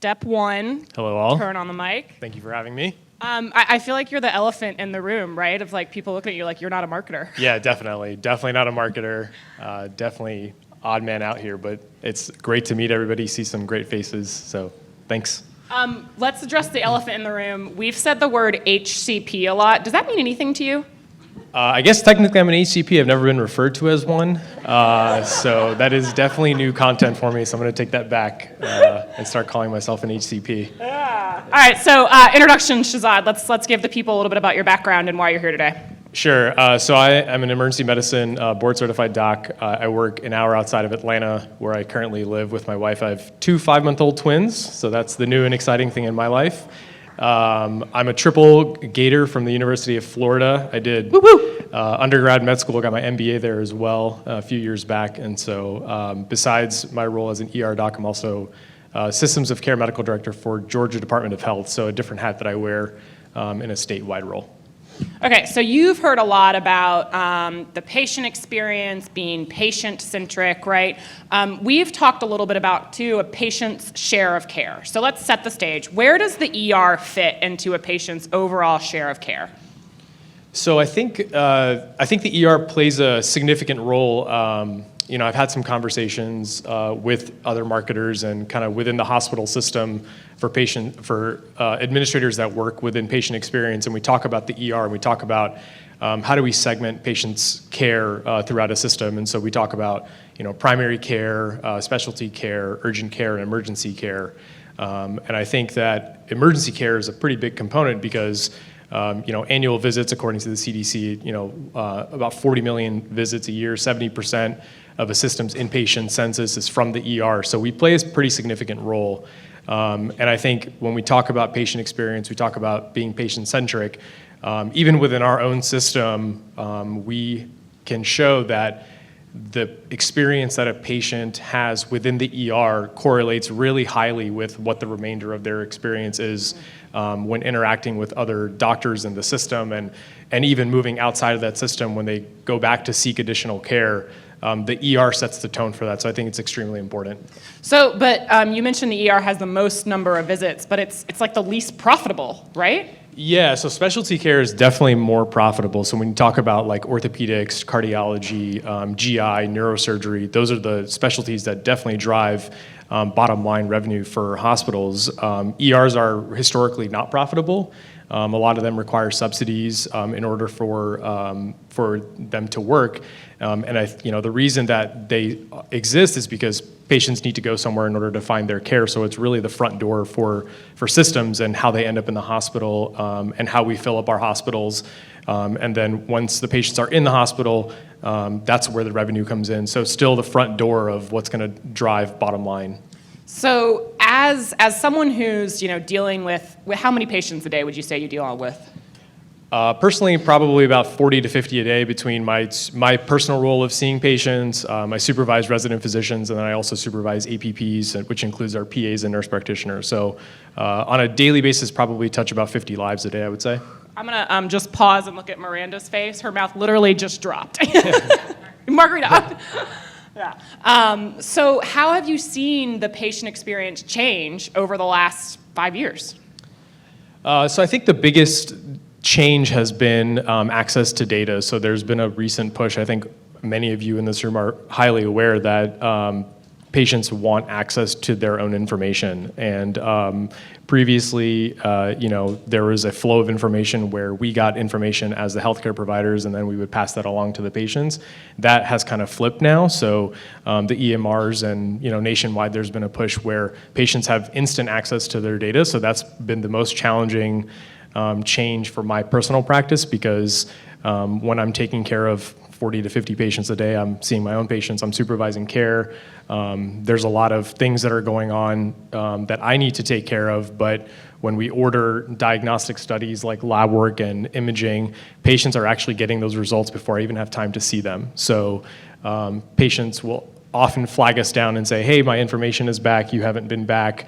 step one. Hello, all. Turn on the mic. Thank you for having me. I feel like you're the elephant in the room, right? Of like people looking at you like you're not a marketer. Yeah, definitely. Definitely not a marketer. Definitely odd man out here, but it's great to meet everybody, see some great faces, so thanks. Let's address the elephant in the room. We've said the word HCP a lot. Does that mean anything to you? I guess technically I'm an HCP. I've never been referred to as one, so that is definitely new content for me, so I'm going to take that back and start calling myself an HCP. Yeah. All right, so introduction, Shehzad. Let's give the people a little bit about your background and why you're here today. Sure. So I am an emergency medicine board-certified doc. I work an hour outside of Atlanta, where I currently live with my wife. I have 2 5-month-old twins, so that's the new and exciting thing in my life. I'm a triple Gator from the University of Florida. I did undergrad med school, got my MBA there as well a few years back. And so besides my role as an ER doc, I'm also Systems of Care Medical Director for Georgia Department of Health, so a different hat that I wear in a statewide role. Okay, so you've heard a lot about the patient experience being patient-centric, right? We've talked a little bit about, too, a patient's share of care. So let's set the stage. Where does the ER fit into a patient's overall share of care? So I think the ER plays a significant role. I've had some conversations with other marketers and kind of within the hospital system for administrators that work within patient experience, and we talk about the ER and we talk about how do we segment patients' care throughout a system. And so we talk about primary care, specialty care, urgent care, and emergency care. And I think that emergency care is a pretty big component because annual visits, according to the CDC, about 40 million visits a year, 70% of a system's inpatient census is from the ER. So we play a pretty significant role. And I think when we talk about patient experience, we talk about being patient-centric. Even within our own system, we can show that the experience that a patient has within the ER correlates really highly with what the remainder of their experience is when interacting with other doctors in the system, and even moving outside of that system when they go back to seek additional care. The ER sets the tone for that, so I think it's extremely important. So, but you mentioned the ER has the most number of visits, but it's like the least profitable, right? Yeah, so specialty care is definitely more profitable. So when you talk about like orthopedics, cardiology, GI, neurosurgery, those are the specialties that definitely drive bottom line revenue for hospitals. ERs are historically not profitable. A lot of them require subsidies in order for them to work. And the reason that they exist is because patients need to go somewhere in order to find their care. So it's really the front door for systems and how they end up in the hospital and how we fill up our hospitals. And then once the patients are in the hospital, that's where the revenue comes in. So still the front door of what's going to drive bottom line. So as someone who's dealing with how many patients a day would you say you deal with? Personally, probably about 40 to 50 a day between my personal role of seeing patients. I supervise resident physicians, and then I also supervise APPs, which includes our PAs and nurse practitioners. So on a daily basis, probably touch about 50 lives a day, I would say. I'm going to just pause and look at Miranda's face. Her mouth literally just dropped. Margarita. Yeah. So how have you seen the patient experience change over the last 5 years? So I think the biggest change has been access to data. So there's been a recent push. I think many of you in this room are highly aware that patients want access to their own information. And previously, there was a flow of information where we got information as the healthcare providers, and then we would pass that along to the patients. That has kind of flipped now. So the EMRs and nationwide, there's been a push where patients have instant access to their data. So that's been the most challenging change for my personal practice, because when I'm taking care of 40 to 50 patients a day, I'm seeing my own patients, I'm supervising care. There's a lot of things that are going on that I need to take care of, but when we order diagnostic studies like lab work and imaging, patients are actually getting those results before I even have time to see them. So patients will often flag us down and say, hey, my information is back, you haven't been back.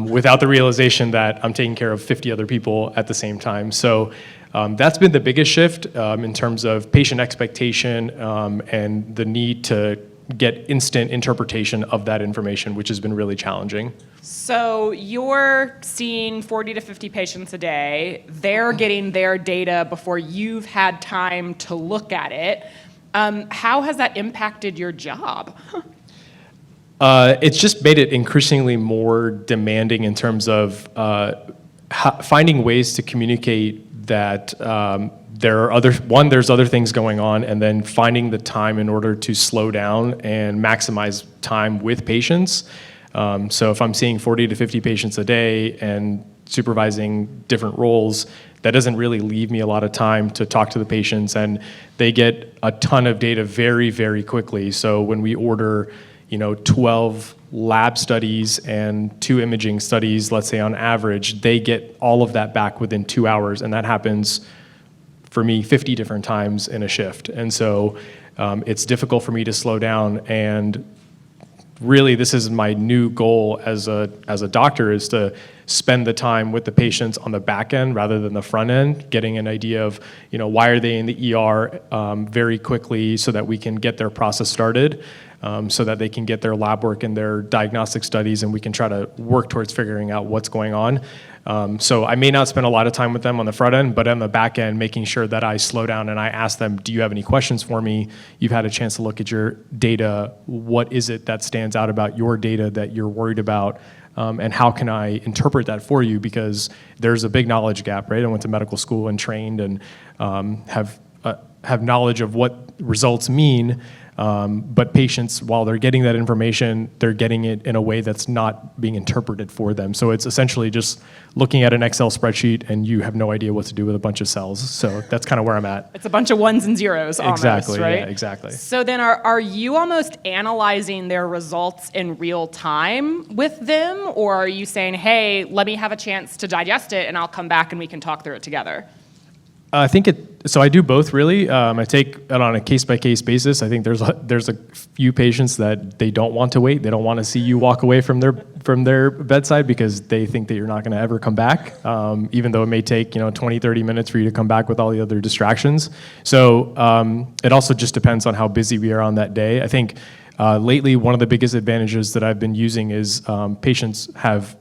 Without the realization that I'm taking care of 50 other people at the same time. So that's been the biggest shift in terms of patient expectation and the need to get instant interpretation of that information, which has been really challenging. So you're seeing 40 to 50 patients a day. They're getting their data before you've had time to look at it. How has that impacted your job? It's just made it increasingly more demanding in terms of finding ways to communicate that there's other things going on, and then finding the time in order to slow down and maximize time with patients. So if I'm seeing 40 to 50 patients a day and supervising different roles, that doesn't really leave me a lot of time to talk to the patients, and they get a ton of data very, very quickly. So when we order 12 lab studies and 2 imaging studies, let's say on average, they get all of that back within 2 hours, and that happens for me 50 different times in a shift. And so it's difficult for me to slow down, and really this is my new goal as a doctor, is to spend the time with the patients on the back end rather than the front end, getting an idea of why are they in the ER very quickly so that we can get their process started. So that they can get their lab work and their diagnostic studies, and we can try to work towards figuring out what's going on. So I may not spend a lot of time with them on the front end, but on the back end, making sure that I slow down and I ask them, do you have any questions for me? You've had a chance to look at your data. What is it that stands out about your data that you're worried about? And how can I interpret that for you? Because there's a big knowledge gap, right? I went to medical school and trained and have knowledge of what results mean. But patients, while they're getting that information, they're getting it in a way that's not being interpreted for them. So it's essentially just looking at an Excel spreadsheet and you have no idea what to do with a bunch of cells. So that's kind of where I'm at. It's a bunch of ones and zeros almost, exactly, right? Yeah, exactly. So then are you almost analyzing their results in real time with them? Or are you saying, hey, let me have a chance to digest it and I'll come back and we can talk through it together? So I do both, really. I take it on a case-by-case basis. I think there's a few patients that they don't want to wait. They don't want to see you walk away from their bedside because they think that you're not going to ever come back, even though it may take 20, 30 minutes for you to come back with all the other distractions. So it also just depends on how busy we are on that day. I think lately one of the biggest advantages that I've been using is patients have,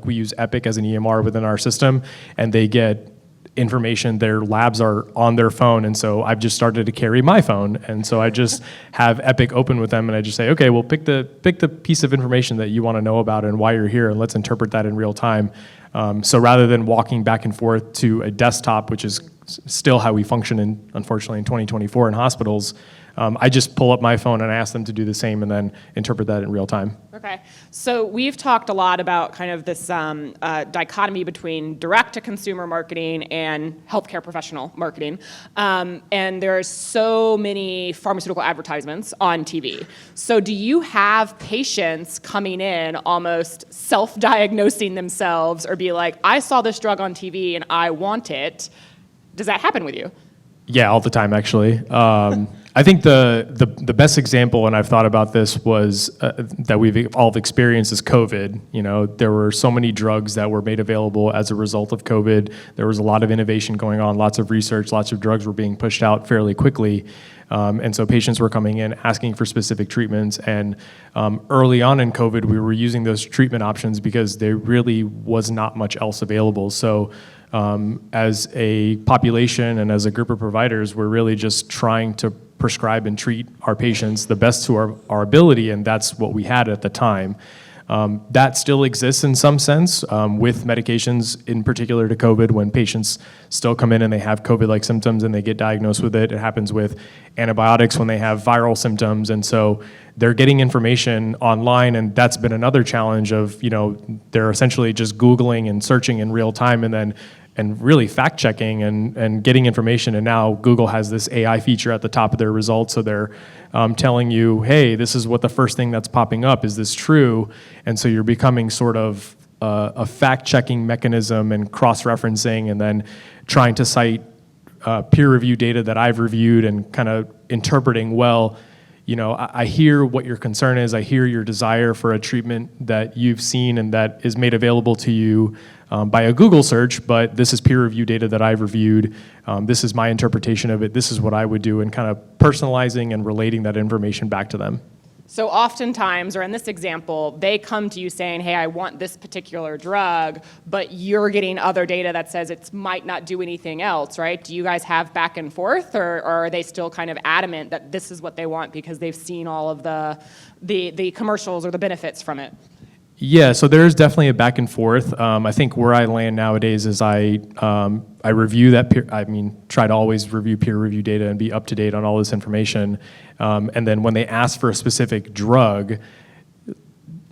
we use Epic as an EMR within our system, and they get information, their labs are on their phone, and so I've just started to carry my phone, and so I just have Epic open with them, and I just say, okay, well, pick the piece of information that you want to know about and why you're here, and let's interpret that in real time. So rather than walking back and forth to a desktop, which is still how we function, unfortunately, in 2024 in hospitals, I just pull up my phone and I ask them to do the same and then interpret that in real time. Okay, so we've talked a lot about kind of this dichotomy between direct-to-consumer marketing and healthcare professional marketing, and there's so many pharmaceutical advertisements on TV. So do you have patients coming in almost self-diagnosing themselves or be like, I saw this drug on TV and I want it? Does that happen with you? Yeah, all the time, actually. I think the best example, and I've thought about this, was that we've all experienced is COVID. There were so many drugs that were made available as a result of COVID. There was a lot of innovation going on, lots of research, lots of drugs were being pushed out fairly quickly. And so patients were coming in asking for specific treatments. And early on in COVID, we were using those treatment options because there really was not much else available. So as a population and as a group of providers, we're really just trying to prescribe and treat our patients the best to our ability, and that's what we had at the time. That still exists in some sense with medications, in particular to COVID, when patients still come in and they have COVID-like symptoms and they get diagnosed with it. It happens with antibiotics when they have viral symptoms, and so they're getting information online, and that's been another challenge of, they're essentially just Googling and searching in real time and really fact-checking and getting information. And now Google has this AI feature at the top of their results, so they're telling you, hey, this is what the first thing that's popping up. Is this true? And so you're becoming sort of a fact-checking mechanism and cross-referencing and then trying to cite peer-reviewed data that I've reviewed and kind of interpreting, well, I hear what your concern is. I hear your desire for a treatment that you've seen and that is made available to you by a Google search, but this is peer-reviewed data that I've reviewed. This is my interpretation of it. This is what I would do, and kind of personalizing and relating that information back to them. So oftentimes, or in this example, they come to you saying, hey, I want this particular drug, but you're getting other data that says it might not do anything else, right? Do you guys have back and forth, or are they still kind of adamant that this is what they want because they've seen all of the commercials or the benefits from it? Yeah, so there's definitely a back and forth. I think where I land nowadays is I review that try to always review peer review data and be up to date on all this information. And then when they ask for a specific drug,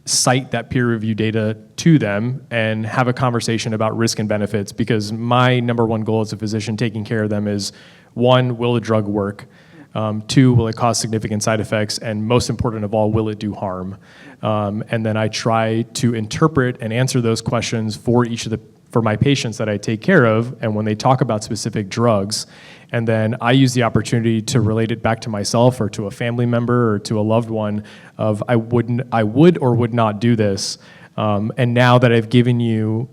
cite that peer review data to them and have a conversation about risk and benefits, because my number one goal as a physician taking care of them is, one, will the drug work? Two, will it cause significant side effects? And most important of all, will it do harm? And then I try to interpret and answer those questions for my patients that I take care of, and when they talk about specific drugs. And then I use the opportunity to relate it back to myself or to a family member or to a loved one of I would or would not do this. And now that I've given you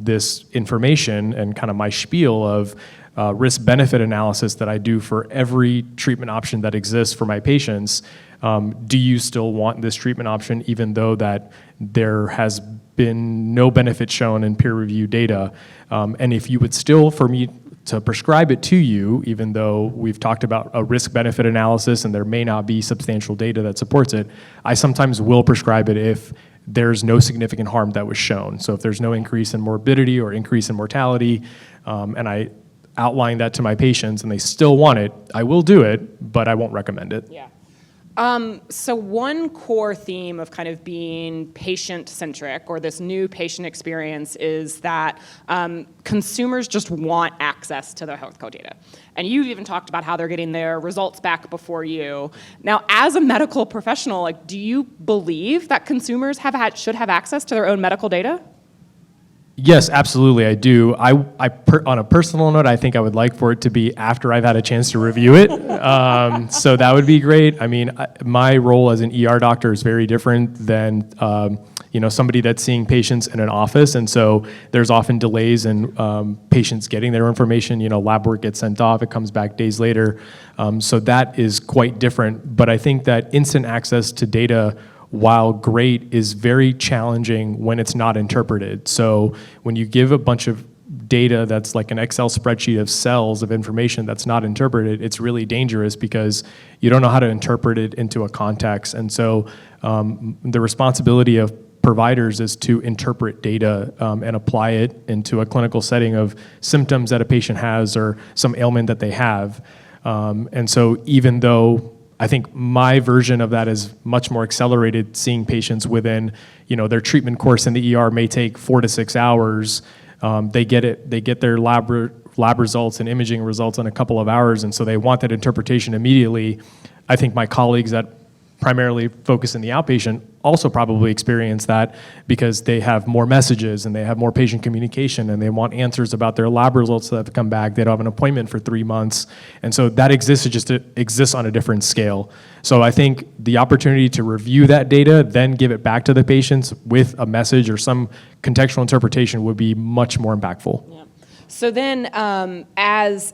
this information and kind of my spiel of risk-benefit analysis that I do for every treatment option that exists for my patients, do you still want this treatment option even though that there has been no benefit shown in peer-reviewed data? And if you would still, for me to prescribe it to you, even though we've talked about a risk-benefit analysis and there may not be substantial data that supports it, I sometimes will prescribe it if there's no significant harm that was shown. So if there's no increase in morbidity or increase in mortality, and I outline that to my patients and they still want it, I will do it, but I won't recommend it. Yeah. So one core theme of kind of being patient-centric, or this new patient experience, is that consumers just want access to their health code data. And you've even talked about how they're getting their results back before you. Now, as a medical professional, like, do you believe that consumers should have access to their own medical data? Yes, absolutely, I do. On a personal note, I think I would like for it to be after I've had a chance to review it. So that would be great. I mean, my role as an ER doctor is very different than somebody that's seeing patients in an office, and so there's often delays in patients getting their information. Lab work gets sent off, it comes back days later. So that is quite different. But I think that instant access to data, while great, is very challenging when it's not interpreted. So when you give a bunch of data that's like an Excel spreadsheet of cells of information that's not interpreted, it's really dangerous because you don't know how to interpret it into a context. And so the responsibility of providers is to interpret data and apply it into a clinical setting of symptoms that a patient has or some ailment that they have. And so even though I think my version of that is much more accelerated, seeing patients within, their treatment course in the ER may take 4 to 6 hours. They get their lab results and imaging results in a couple of hours, and so they want that interpretation immediately. I think my colleagues that primarily focus in the outpatient also probably experience that because they have more messages and they have more patient communication and they want answers about their lab results that have come back. They don't have an appointment for 3 months. And so that exists on a different scale. So I think the opportunity to review that data, then give it back to the patients with a message or some contextual interpretation would be much more impactful. Yeah. So then, as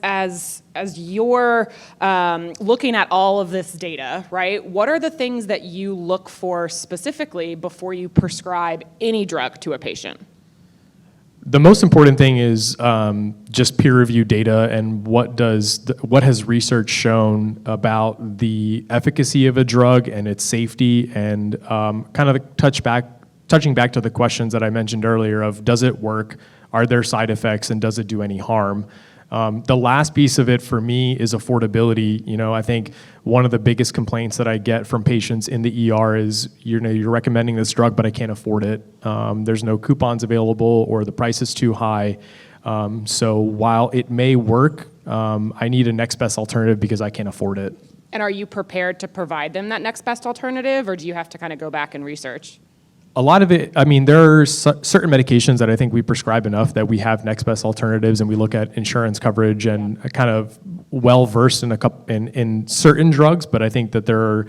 you're looking at all of this data, right, what are the things that you look for specifically before you prescribe any drug to a patient? The most important thing is just peer-reviewed data and what has research shown about the efficacy of a drug and its safety, and kind of touching back to the questions that I mentioned earlier of, does it work? Are there side effects, and does it do any harm? The last piece of it for me is affordability. I think one of the biggest complaints that I get from patients in the ER is, you're recommending this drug, but I can't afford it. There's no coupons available, or the price is too high. So while it may work, I need a next best alternative because I can't afford it. And are you prepared to provide them that next best alternative, or do you have to kind of go back and research? A lot of it, there are certain medications that I think we prescribe enough that we have next best alternatives, and we look at insurance coverage and kind of well-versed in certain drugs, but I think that there are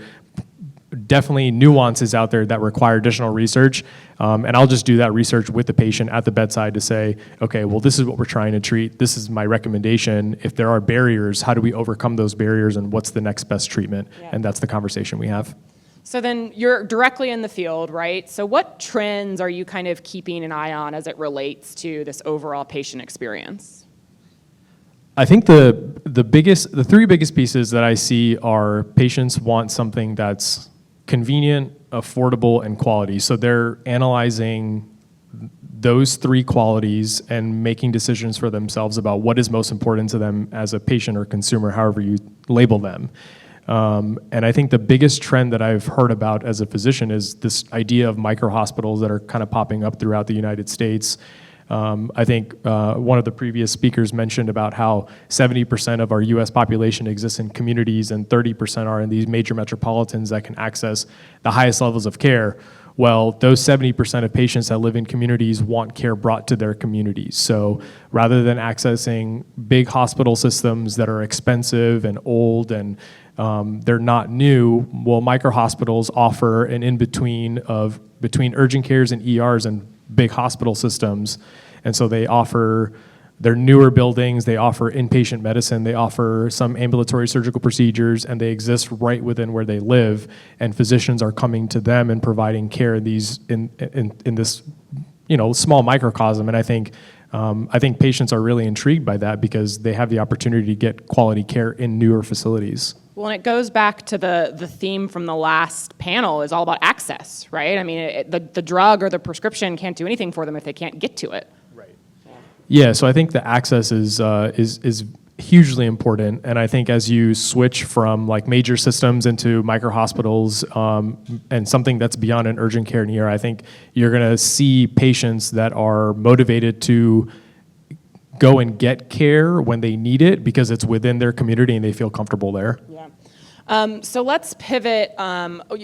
definitely nuances out there that require additional research, and I'll just do that research with the patient at the bedside to say, okay, well, this is what we're trying to treat, this is my recommendation. If there are barriers, how do we overcome those barriers, and what's the next best treatment? Yeah. And that's the conversation we have. So then you're directly in the field, right? So what trends are you kind of keeping an eye on as it relates to this overall patient experience? I think the three biggest pieces that I see are patients want something that's convenient, affordable, and quality. So they're analyzing those three qualities and making decisions for themselves about what is most important to them as a patient or consumer, however you label them. And I think the biggest trend that I've heard about as a physician is this idea of micro-hospitals that are kind of popping up throughout the United States. I think one of the previous speakers mentioned about how 70% of our US population exists in communities and 30% are in these major metropolitans that can access the highest levels of care. Well, those 70% of patients that live in communities want care brought to their communities. So rather than accessing big hospital systems that are expensive and old and they're not new, well, micro-hospitals offer an in-between of between urgent cares and ERs and big hospital systems. And so they're newer buildings, they offer inpatient medicine, they offer some ambulatory surgical procedures, and they exist right within where they live. And physicians are coming to them and providing care in this, small microcosm. And I think patients are really intrigued by that because they have the opportunity to get quality care in newer facilities. Well, and it goes back to the theme from the last panel is all about access, right? I mean, the drug or the prescription can't do anything for them if they can't get to it. Right. Yeah, so I think the access is hugely important, and I think as you switch from like major systems into micro hospitals and something that's beyond an urgent care and ER, I think you're going to see patients that are motivated to go and get care when they need it because it's within their community and they feel comfortable there. Yeah. So let's pivot.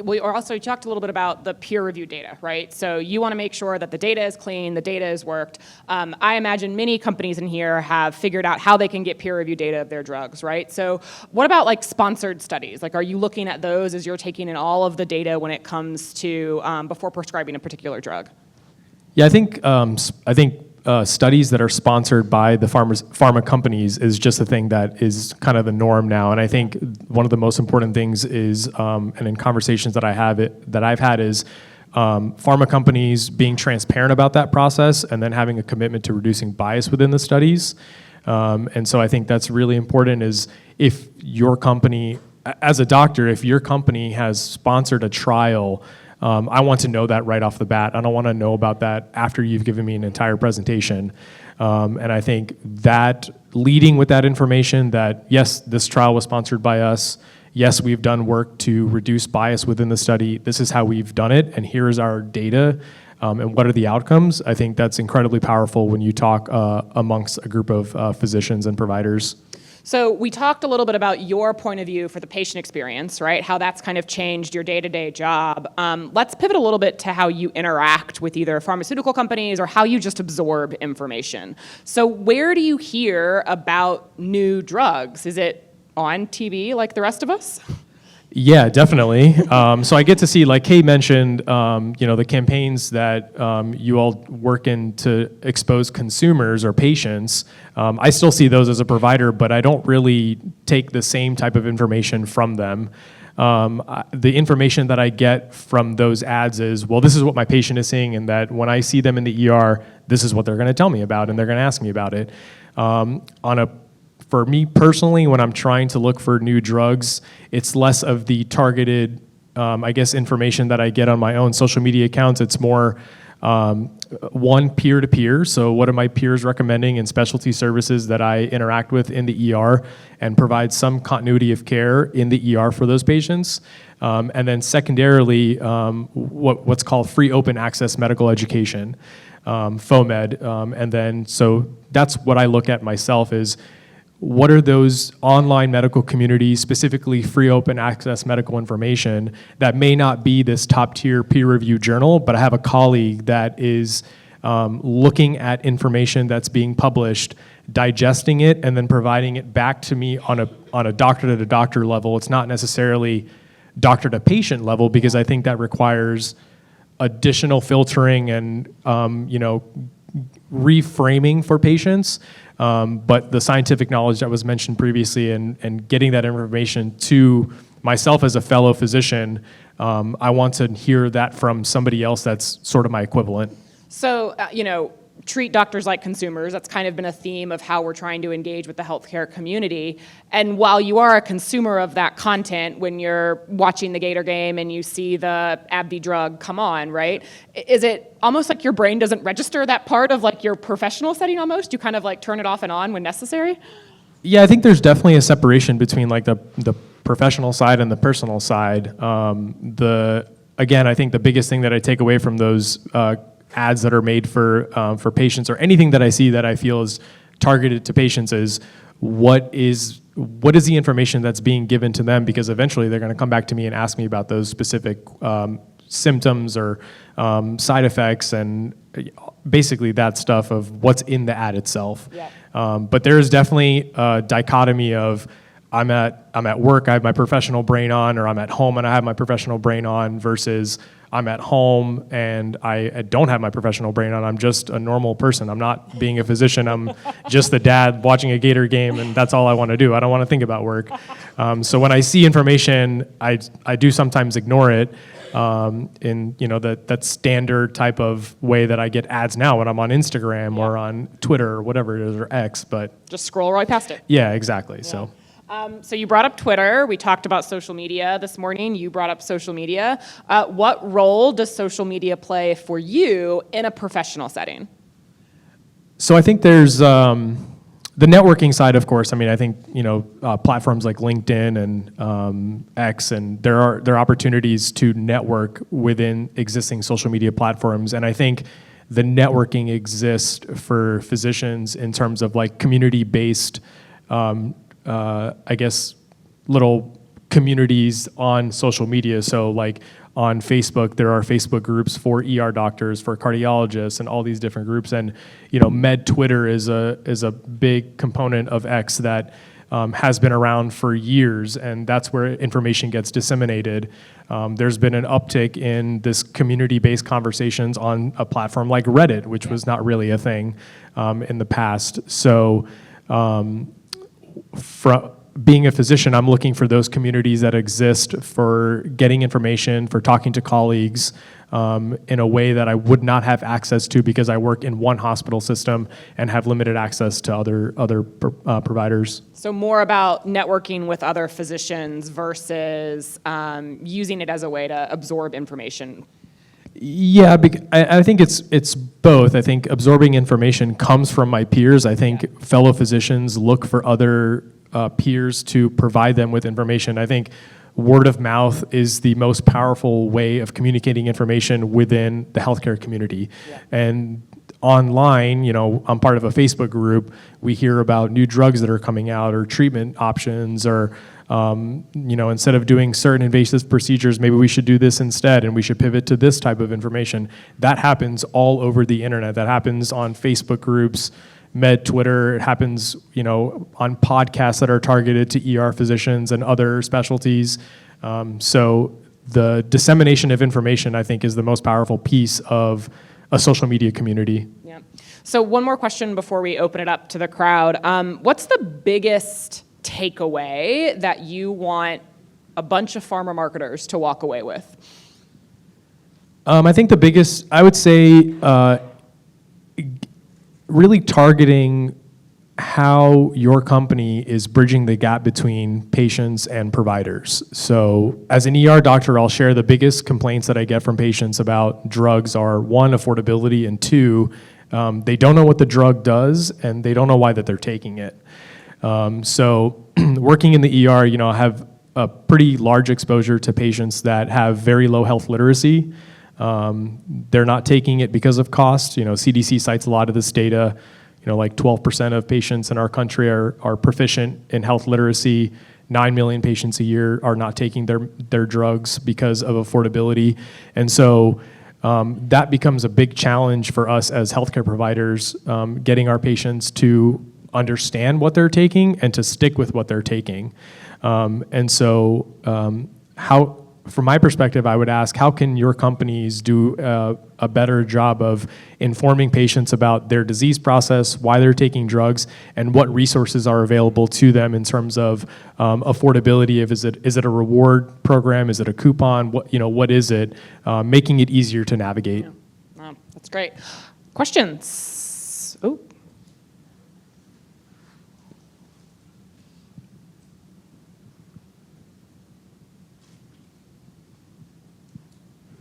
We also talked a little bit about the peer review data, right? So you want to make sure that the data is clean, the data is worked. I imagine many companies in here have figured out how they can get peer review data of their drugs, right? So what about like sponsored studies? Like, are you looking at those as you're taking in all of the data when it comes to before prescribing a particular drug? Yeah, I think studies that are sponsored by the pharma companies is just a thing that is kind of the norm now. And I think one of the most important things is, and in conversations that I've had is pharma companies being transparent about that process and then having a commitment to reducing bias within the studies. And so I think that's really important is if your company, as a doctor, if your company has sponsored a trial, I want to know that right off the bat. I don't want to know about that after you've given me an entire presentation. And I think that leading with that information that, yes, this trial was sponsored by us. Yes, we've done work to reduce bias within the study. This is how we've done it, and here's our data, and what are the outcomes. I think that's incredibly powerful when you talk amongst a group of physicians and providers. So we talked a little bit about your point of view for the patient experience, right? How that's kind of changed your day-to-day job. Let's pivot a little bit to how you interact with either pharmaceutical companies or how you just absorb information. So where do you hear about new drugs? Is it on TV like the rest of us? Yeah, definitely. So I get to see, like Kay mentioned, the campaigns that you all work in to expose consumers or patients. I still see those as a provider, but I don't really take the same type of information from them. The information that I get from those ads is, well, this is what my patient is seeing, and that when I see them in the ER, this is what they're going to tell me about, and they're going to ask me about it. For me personally, when I'm trying to look for new drugs, it's less of the targeted, information that I get on my own social media accounts. It's more one peer-to-peer. So what are my peers recommending in specialty services that I interact with in the ER and provide some continuity of care in the ER for those patients. And then secondarily, what's called free open access medical education, FOMED. And then so that's what I look at myself is, what are those online medical communities, specifically free open access medical information that may not be this top tier peer review journal, but I have a colleague that is looking at information that's being published, digesting it, and then providing it back to me on a doctor to doctor level. It's not necessarily doctor to patient level because I think that requires additional filtering and reframing for patients. But the scientific knowledge that was mentioned previously and getting that information to myself as a fellow physician, I want to hear that from somebody else that's sort of my equivalent. So, treat doctors like consumers. That's kind of been a theme of how we're trying to engage with the healthcare community. And while you are a consumer of that content, when you're watching the Gator game and you see the AbbVie drug come on, right? Is it almost like your brain doesn't register that part of like your professional setting almost? You kind of like turn it off and on when necessary? Yeah, I think there's definitely a separation between like the professional side and the personal side. Again, I think the biggest thing that I take away from those ads that are made for patients, or anything that I see that I feel is targeted to patients, is what is the information that's being given to them, because eventually they're going to come back to me and ask me about those specific symptoms or side effects, and basically that stuff of what's in the ad itself. Yeah. But there is definitely a dichotomy of I'm at work, I have my professional brain on, or I'm at home and I have my professional brain on, versus I'm at home and I don't have my professional brain on. I'm just a normal person. I'm not being a physician. I'm just the dad watching a Gator game, and that's all I want to do. I don't want to think about work. So when I see information, I do sometimes ignore it in that standard type of way that I get ads now when I'm on Instagram or on Twitter or whatever it is, or X. But just scroll right past it. Yeah, exactly. Yeah. So you brought up Twitter. We talked about social media this morning. You brought up social media. What role does social media play for you in a professional setting? So I think there's the networking side, of course. I mean, I think platforms like LinkedIn and X, and there are opportunities to network within existing social media platforms. And I think the networking exists for physicians in terms of like community-based I guess, little communities on social media. So like on Facebook, there are Facebook groups for ER doctors, for cardiologists, and all these different groups. And Med Twitter is a big component of X that has been around for years, and that's where information gets disseminated. There's been an uptick in this community-based conversations on a platform like Reddit, which was not really a thing in the past. So being a physician, I'm looking for those communities that exist for getting information, for talking to colleagues in a way that I would not have access to because I work in one hospital system and have limited access to other providers. So more about networking with other physicians versus using it as a way to absorb information. Yeah, I think it's both. I think absorbing information comes from my peers. I think fellow physicians look for other peers to provide them with information. I think word of mouth is the most powerful way of communicating information within the healthcare community. Yeah. And online, I'm part of a Facebook group. We hear about new drugs that are coming out, or treatment options, or instead of doing certain invasive procedures, maybe we should do this instead, and we should pivot to this type of information. That happens all over the internet. That happens on Facebook groups, Med Twitter. It happens, on podcasts that are targeted to ER physicians and other specialties. So the dissemination of information, I think, is the most powerful piece of a social media community. Yeah. So one more question before we open it up to the crowd. What's the biggest takeaway that you want a bunch of pharma marketers to walk away with? I think the biggest, I would say, really targeting how your company is bridging the gap between patients and providers. So as an ER doctor, I'll share the biggest complaints that I get from patients about drugs are, one, affordability, and two, they don't know what the drug does, and they don't know why that they're taking it. So working in the ER, I have a pretty large exposure to patients that have very low health literacy. They're not taking it because of cost. CDC cites a lot of this data. Like 12% of patients in our country are proficient in health literacy. 9 million patients a year are not taking their drugs because of affordability. And so that becomes a big challenge for us as healthcare providers, getting our patients to understand what they're taking and to stick with what they're taking. And so from my perspective, I would ask, how can your companies do a better job of informing patients about their disease process, why they're taking drugs, and what resources are available to them in terms of affordability? Is it a reward program? Is it a coupon? What is it? Making it easier to navigate. Wow, that's great. Questions? Oh.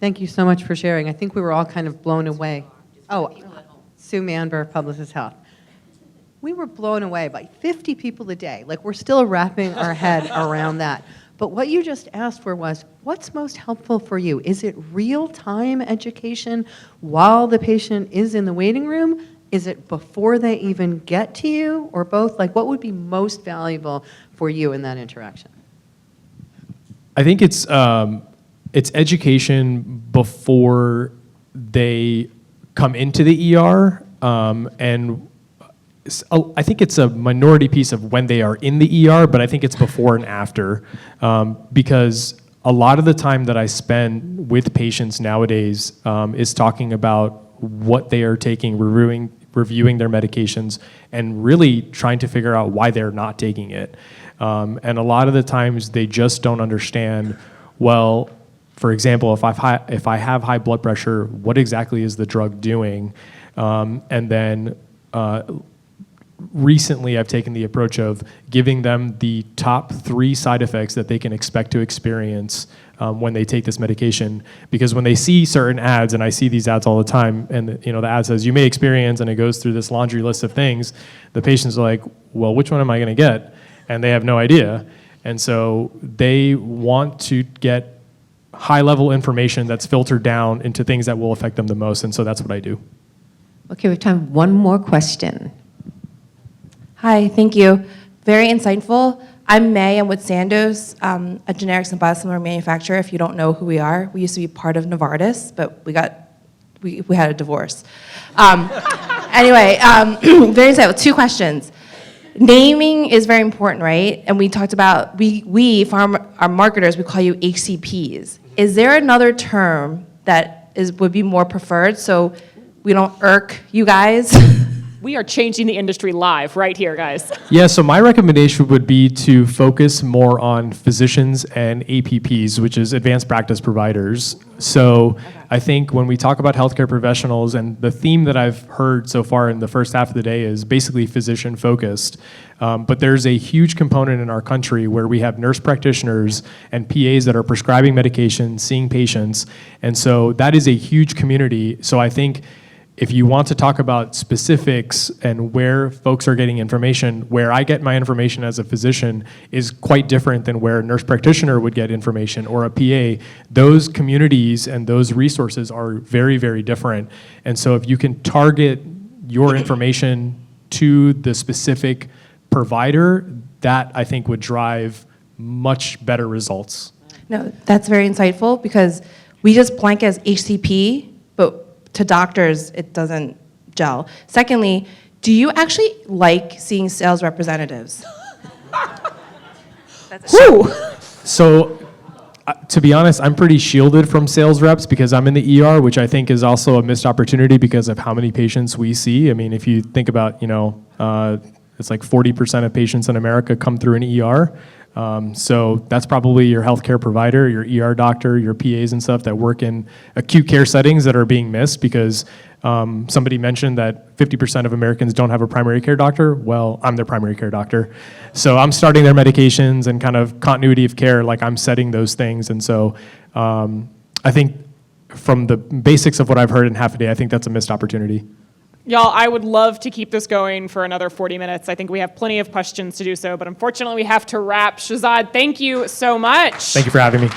Thank you so much for sharing. I think we were all kind of blown away. Oh, Sue Manber, Publicist Health. We were blown away by 50 people a day. Like, we're still wrapping our head around that. But what you just asked for was, what's most helpful for you? Is it real-time education while the patient is in the waiting room? Is it before they even get to you, or both? Like, what would be most valuable for you in that interaction? I think it's education before they come into the ER, and I think it's a minority piece of when they are in the ER, but I think it's before and after, because a lot of the time that I spend with patients nowadays is talking about what they are taking, reviewing their medications, and really trying to figure out why they're not taking it. And a lot of the times they just don't understand, well, for example, if I have high blood pressure, what exactly is the drug doing? And then recently I've taken the approach of giving them the top 3 side effects that they can expect to experience when they take this medication. Because when they see certain ads, and I see these ads all the time, and the ad says, you may experience, and it goes through this laundry list of things, the patients are like, well, which one am I gonna get? And they have no idea. And so they want to get high-level information that's filtered down into things that will affect them the most, and so that's what I do. Okay, we have time for one more question. Hi, thank you. Very insightful. I'm May. I'm with Sandoz, a generics and biosimilar manufacturer. If you don't know who we are, we used to be part of Novartis, but we had a divorce. Anyway, very insightful. 2 questions. Naming is very important, right? And we talked about, our marketers, we call you HCPs. Is there another term that would be more preferred so we don't irk you guys? We are changing the industry live right here, guys. Yeah, so my recommendation would be to focus more on physicians and APPs, which is advanced practice providers. So I think when we talk about healthcare professionals, and the theme that I've heard so far in the first half of the day is basically physician focused. But there's a huge component in our country where we have nurse practitioners and PAs that are prescribing medication, seeing patients. And so that is a huge community. So I think if you want to talk about specifics and where folks are getting information, where I get my information as a physician is quite different than where a nurse practitioner would get information or a PA. Those communities and those resources are very, very different. And so if you can target your information to the specific provider, that I think would drive much better results. No, that's very insightful because we just blank as HCP, but to doctors, it doesn't gel. Secondly, do you actually like seeing sales representatives? So, to be honest, I'm pretty shielded from sales reps because I'm in the ER, which I think is also a missed opportunity because of how many patients we see. I mean, if you think about, it's like 40% of patients in America come through an ER. So that's probably your healthcare provider, your ER doctor, your PAs and stuff that work in acute care settings that are being missed because somebody mentioned that 50% of Americans don't have a primary care doctor. Well, I'm their primary care doctor. So I'm starting their medications and kind of continuity of care, like I'm setting those things. And so I think from the basics of what I've heard in half a day, I think that's a missed opportunity. Y'all, I would love to keep this going for another 40 minutes. I think we have plenty of questions to do so, but unfortunately we have to wrap. Shehzad, thank you so much. Thank you for having me.